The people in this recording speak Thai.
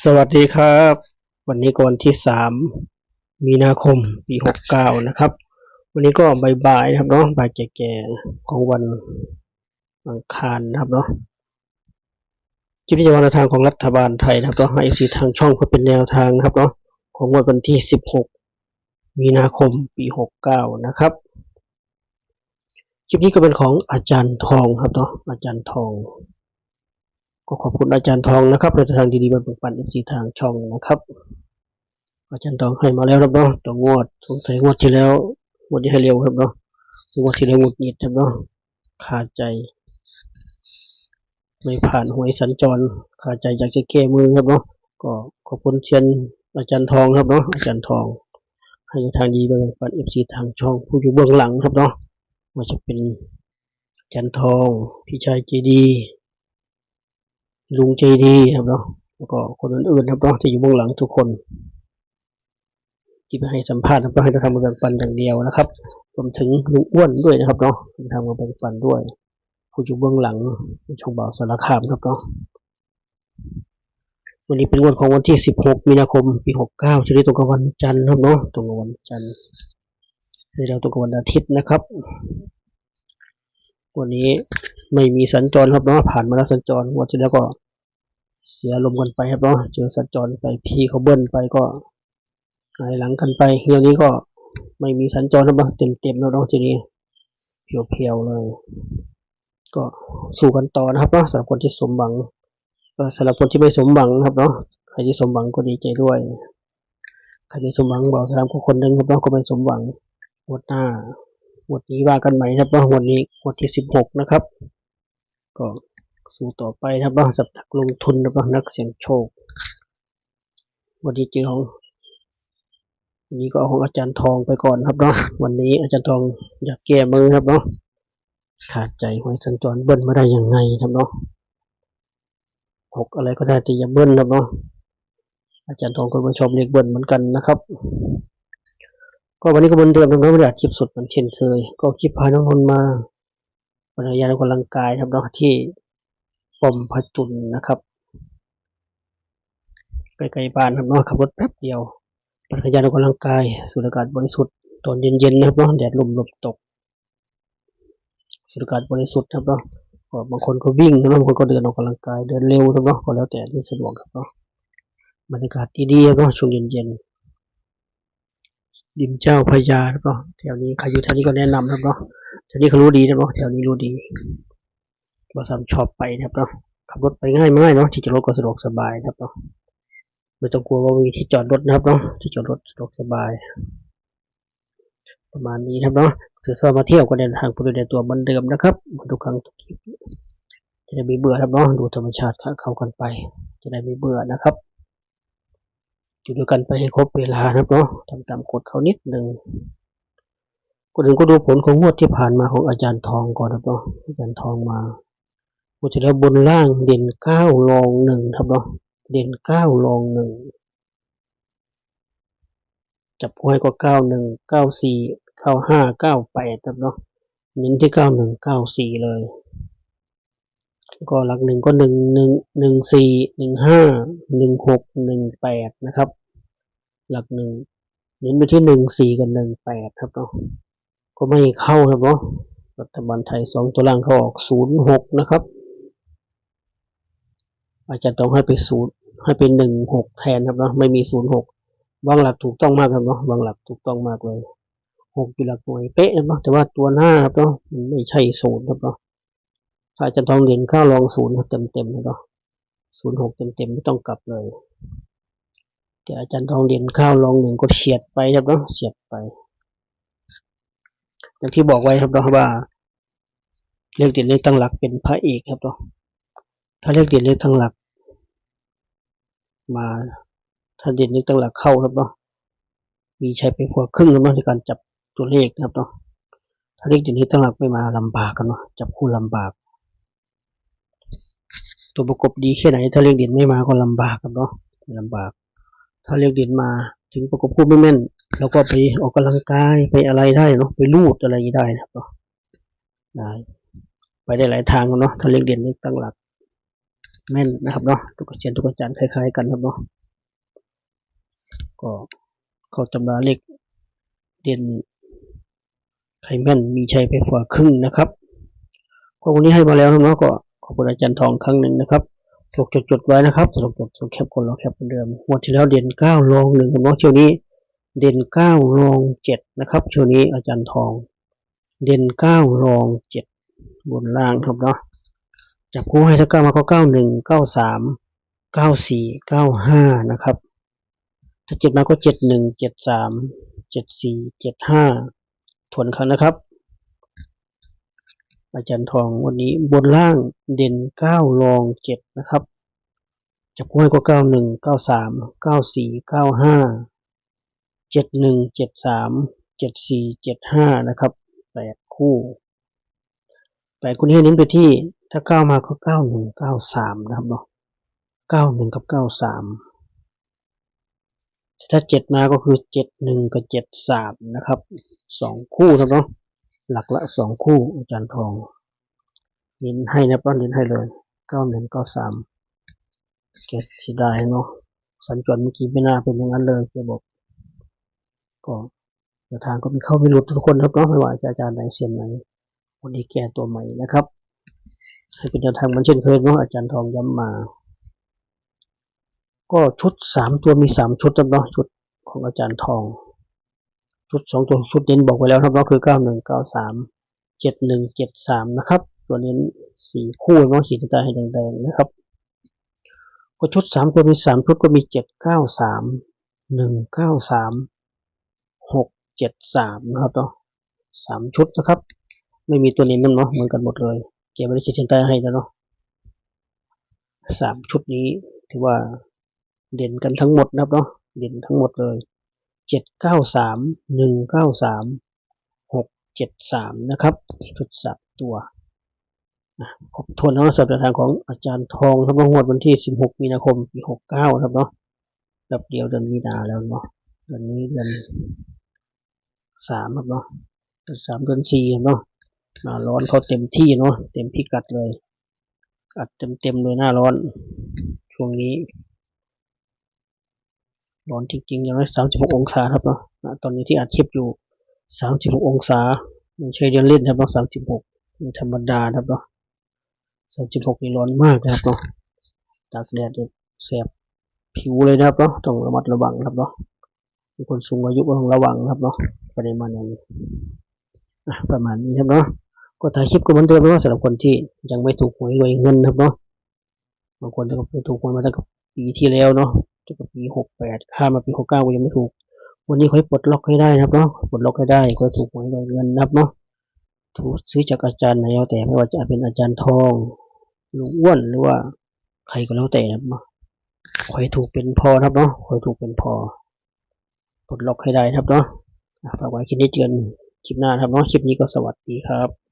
สวัสดีครับวันนี้ก็วันที่3 มีนาคมปี69นะครับวันนี้ก็บ่ายๆนะครับเนาะบ่ายแก่ๆของวันอังคารนะครับเนาะคลิปนี้จะวางแนวทางของรัฐบาลไทยนะครับเนาะให้FCทางช่องเพื่อเป็นแนวทางนะครับเนาะของวันที่16 มีนาคมปี69นะครับคลิปนี้ก็เป็นของอาจารย์ทองครับเนาะอาจารย์ทองก็ขอบคุณอาจารย์ทองนะครับในทางดีๆมาแบ่งปัน FC ทางช่องนะครับอาจารย์ทองให้มาแล้วครับเนาะตัวงวดสงสัยงวดที่แล้วงวดนี้ให้เร็วครับเนาะงวดที่แล้วงวดหงิดครับเนาะคาใจไม่ผ่านหวยสัญจรคาใจอยากจะแก้มือครับเนาะก็ขอบคุณเชียนอาจารย์ทองครับเนาะอาจารย์ทองให้ทางดีมาแบ่งปัน FC ทางช่องผู้อยู่เบื้องหลังครับเนาะว่าจะเป็นอาจารย์ทองพี่ชายใจดีลุงใจดีครับเนาะแล้วก็คนอื่นๆครับเนาะที่อยู่เบื้องหลังทุกคนที่มาให้สัมภาษณ์ก็ให้ทำมาแบ่งปันอย่างเดียวนะครับรวมถึงลุงอ้วนด้วยนะครับเนาะทำมาแบ่งปันด้วยผู้อยู่เบื้องหลังช่องบ่าวสารคามครับเนาะวันนี้เป็นวันของวันที่16 มีนาคมปี69ชื่อตรงกับวันจันทร์ครับเนาะตรงกับวันจันทร์ที่เราตรงกับวันอาทิตย์นะครับวันนี้ไม่มีสัญจรครับเนาะผ่านมาแล้วสัญจรวันที่แล้วก็เสียลมกันไปครับเนาะเจอสัญจรไปพี่เขาเบิ้ลไปก็หงายหลังกันไปเดี๋ยวนี้ก็ไม่มีสัญจรครับเต็มๆแล้วเนาะทีนี้เพียวๆเลยก็สู้กันต่อนะครับเนาะสำหรับคนที่สมหวังสำหรับคนที่ไม่สมหวังครับเนาะใครที่สมหวังก็ดีใจด้วยใครที่สมหวังบอกสำหรับคนหนึ่งครับเนาะก็ไม่สมหวังงวดหน้างวดนี้ว่ากันใหม่ครับเนาะวันนี้งวดที่16นะครับก็สู้ต่อไปครับเนาะสำหรับนักลงทุนนะครับนักเสี่ยงโชควันนี้เจอของวันนี้ก็เอาของอาจารย์ทองไปก่อนครับเนาะวันนี้อาจารย์ทองอยากแก้มือครับเนาะขาดใจหวยสัญจรเบิ้ลมาได้ยังไงครับเนาะ6อะไรก็ได้ที่อย่าเบิ้ลครับเนาะอาจารย์ทองก็มาชมเรียกเบิ้ลเหมือนกันนะครับก็วันนี้ก็เหมือนเดิมนะครับไม่ได้อัดคลิปสดเหมือนเช่นเคยก็คลิปพาน้องนนท์มาบรรยายออกกำลังกายครับเนาะที่ปมพจุลนะครับใกล้ๆบ้านครับเนาะขับรถแป๊บเดียวปั่นจักรยานออกกำลังกายสูดอากาศบริสุทธิ์ตอนเย็นๆนะครับเนาะแดดลมตกสูดอากาศบริสุทธิ์ครับเนาะบางคนก็วิ่งนะบางคนก็เดินออกกำลังกายเดินเร็วครับเนาะก็แล้วแต่ที่สะดวกครับเนาะบรรยากาศดีๆครับเนาะช่วงเย็นๆริมเจ้าพระยาครับเนาะแถวนี้ใครอยู่แถวนี้ก็แนะนำครับเนาะแถวนี้เขารู้ดีนะเนาะแถวนี้รู้ดีว่าซ้ำชอบไปนะครับเนาะขับรถไปง่ายเนาะที่จอดรถก็สะดวกสบายครับเนาะไม่ต้องกลัวว่ามีที่จอดรถนะครับเนาะที่จอดรถสะดวกสบายประมาณนี้ครับเนาะถือว่ามาเที่ยวก็เดินทางไปด้วยตัวเหมือนเดิมนะครับทุกครั้งทุกคลิปจะได้ไม่เบื่อครับเนาะดูธรรมชาติเข้ากันไปจะได้ไม่เบื่อนะครับอยู่ด้วยกันไปให้ครบเวลาครับเนาะทำตามกฎเขานิดหนึ่งคนอื่นก็ดูผลของงวดที่ผ่านมาของอาจารย์ทองก่อนครับเนาะอาจารย์ทองมางวดที่แล้วบนล่างเด่น9รอง1ครับเนาะเด่น9รอง1จับหวยก็91 94 95 98ครับเนาะเน้นที่91 94เลยก็หลักหนึ่งก็1 4 15 16 18นะครับหลักหนึ่งเน้นไปที่14กับ18ครับเนาะก็ไม่เข้าครับเนาะรัฐบาลไทย2ตัวล่างเขาออก06นะครับอาจจะต้องให้ไป16แทนครับเนาะไม่มี06วางหลักถูกต้องมากครับเนาะวางหลักถูกต้องมากเลย6อยู่หลักหน่วยเป๊ะนะแต่ว่าตัวหน้าครับเนาะมันไม่ใช่0ครับเนาะถ้าอาจารย์ทองเด่น9รอง0เต็มๆเนาะ06เต็มๆไม่ต้องกลับเลยแต่อาจารย์ทองเด่น9รอง1ก็เฉียดไปครับเนาะเฉียดไปอย่างที่บอกไว้ครับเนาะว่าเลขเด่นเลขตั้งหลักเป็นพระเอกครับเนาะถ้าเลขเด่นเลขตั้งหลักมาถ้าเด่นเลขตั้งหลักเข้าครับเนาะมีใช้ไปกว่าครึ่งแล้วเนาะในการจับตัวเลขนะครับเนาะถ้าเลขเด่นเลขตั้งหลักไม่มาลำบากกันเนาะจับคู่ลำบากตัวประกบดีแค่ไหนถ้าเลขเด่นไม่มาก็ลำบากครับเนาะลำบากถ้าเลขเด่นมาถึงประกบคู่ไม่แม่นเราก็ไปออกกำลังกายไปอะไรได้เนาะไปลูดอะไรได้นะครับเนาะได้ไปได้หลายทางเนาะถ้าเลขเด่นเลขตั้งหลัก แม่นนะครับเนาะทุกเซียนทุกอาจารย์คล้ายๆกันครับเนาะก็เข้าตำราเลขเด่นใครแม่นมีชัยไปฝ่าครึ่งนะครับก็วันนี้ให้มาแล้วนะเนาะก็ขอบคุณอาจารย์ทองครั้งหนึ่งนะครับสรุปจดไว้นะครับสรุปจดแคปคนเราแคปเหมือนเดิมงวดที่แล้วเด่น9รอง1ครับเนาะเที่ยวนี้เด่น9รอง7นะครับเที่ยวนี้อาจารย์ทองเด่น9รอง7บนล่างครับเนาะจับคู่ให้ถ้า9มาก็91 93 94 95นะครับถ้า7มาก็71 73 74 75ทวนครั้งนะครับอาจารย์ทองวันนี้บนล่างเด่น9รอง7นะครับจับคู่ให้ก็91 93 94 95 71 73 74 75นะครับ8คู่8คู่นี้เน้นไปที่ถ้า9มาก็91 93นะครับเนาะ91กับ93ถ้า7มาก็คือ71กับ73นะครับ2คู่ครับเนาะหลักละ2คู่อาจารย์ทองเน้นให้นะป้อนเน้นให้เลย91 93แกเสียดายเนาะสัญจรเมื่อกี้ไม่น่าเป็นอย่างนั้นเลยแกบอกก็แนวทางก็มีเข้ามีหลุดทุกคนครับเนาะไม่ว่าอาจารย์ไหนเสียนไหนวันนี้แก้ตัวใหม่นะครับให้เป็นแนวทางมันเช่นเคยเนาะอาจารย์ทองย้ำมาก็ชุด3ตัวมี3ชุดครับเนาะชุดของอาจารย์ทองชุด2ตัวชุดเน้นบอกไว้แล้วครับเนาะคือ91 93 71 73นะครับตัวเน้น4คู่เนาะขีดเส้นใต้ให้แดงๆนะครับก็ชุด3ตัวมี3ชุดก็มี793 193 673นะครับเนาะ3ชุดนะครับไม่มีตัวเน้นนั่นเนาะเหมือนกันหมดเลยเก็บไว้ในขีดเส้นใต้ให้แล้วเนาะ3ชุดนี้ถือว่าเด่นกันทั้งหมดนะครับเนาะเด่นทั้งหมดเลย793 193 673นะครับชุด3ตัวครบถ้วนแล้วสำหรับทางของอาจารย์ทองครับงวดวันที่16มีนาคมปี69ครับเนาะแบบเดียวเดือนมีนาแล้วเนาะเดือนนี้เดือน3ครับเนาะเดือน3เดือน4ครับเนาะหน้าร้อนเขาเต็มที่เนาะเต็มพิกัดเลยอัดเต็มเลยหน้าร้อนช่วงนี้ร้อนจริงๆอย่างน้อย36องศาครับเนาะตอนนี้ที่อัดคลิปอยู่36องศาไม่ใช่เดือนเล่นครับเนาะ36ไม่ธรรมดาครับเนาะ36นี่ร้อนมากนะครับเนาะตากแดดแสบผิวเลยนะครับเนาะต้องระมัดระวังครับเนาะมีคนสูงอายุก็ต้องระวังครับเนาะประเด็นมาอย่างนี้ประมาณนี้ครับเนาะก็ถ่ายคลิปก็เหมือนเดิมนะสำหรับคนที่ยังไม่ถูกหวยรวยเงินครับเนาะบางคนก็ถูกหวยมาตั้งแต่ปีที่แล้วเนาะตั้งแต่ปี68ข้ามมาปี69ก็ยังไม่ถูกวันนี้ค่อยปลดล็อกให้ได้นะครับเนาะปลดล็อกให้ได้ค่อยถูกหวยรวยเงินนะครับเนาะถูกซื้อจากอาจารย์ไหนแล้วแต่ไม่ว่าจะเป็นอาจารย์ทองลุงอ้วนหรือว่าใครก็แล้วแต่นะครับเนาะขอให้ถูกเป็นพอครับเนาะขอให้ถูกเป็นพอปลดล็อกให้ได้ครับเนาะฝากไว้คลิปนี้เจอกันคลิปหน้าครับเนาะคลิปนี้ก็สวัสดีครับ